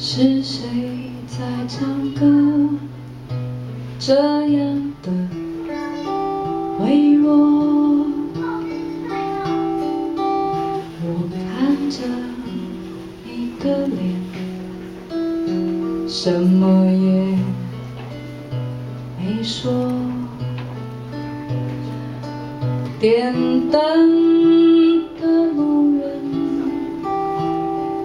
是谁在唱歌？这样的微弱，我看着你的脸，什么也没说。点灯的路人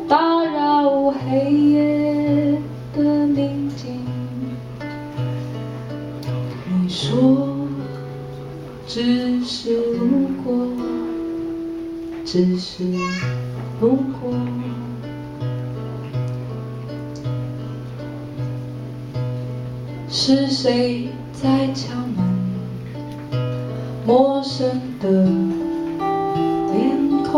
打扰黑夜的宁静。你说只是路过，只是路过。是谁在敲门？陌生的脸孔，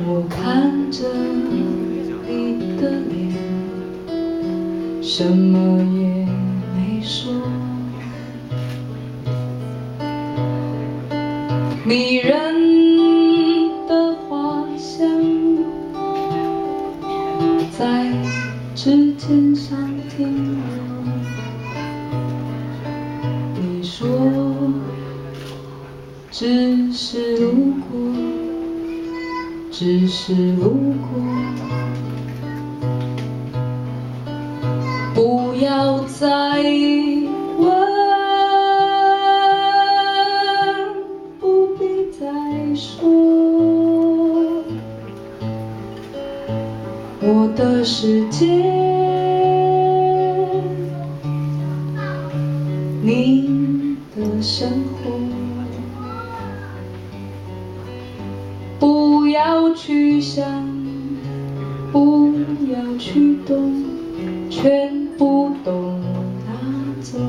我看着你的脸，什么也没说。迷人的花香在指尖上停留。你说只是路过，只是路过，不要再问，不必再说，我的世界，你的生活，不要去想，不要去懂，全部都拿走。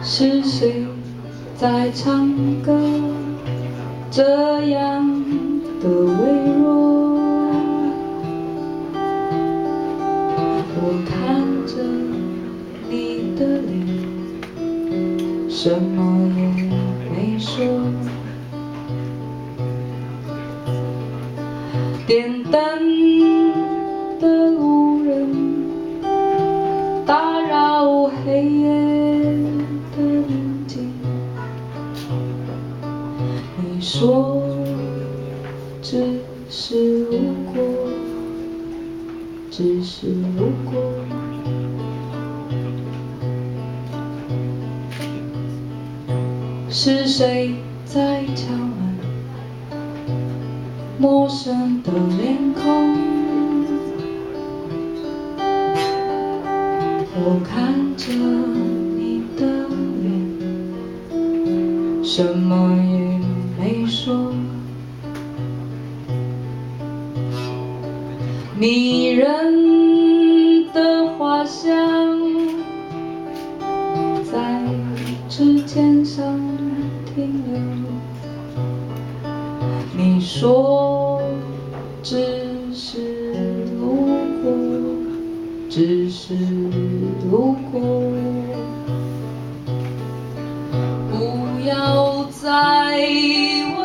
是谁在唱歌？这样的微弱，我看着你的脸，什么也没说。点灯的路人打扰黑夜的宁静。你说只是路过，只是路过。是谁在敲门？陌生的脸孔，我看着你的脸，什么也没说。迷人的花香在指尖上停留。你说只是路过，只是路过，不要再问，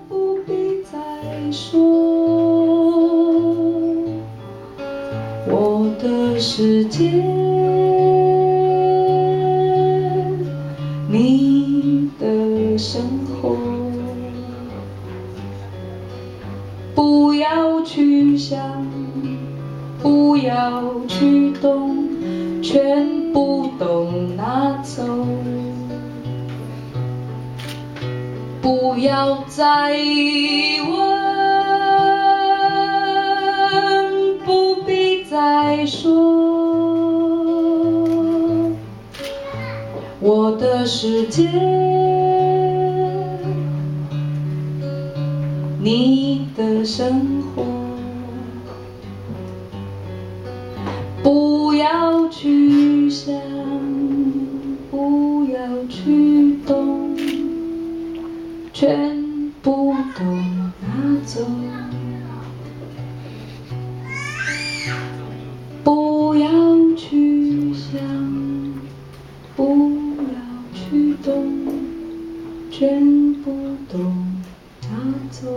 不必再说，我的世界，你的生活，不要去想，不要去懂，全部都拿走。不要再问，不必再说，我的世界，你的生活。要去想，不要去动，全部都拿走。不要去想，不要去动，全部都拿走。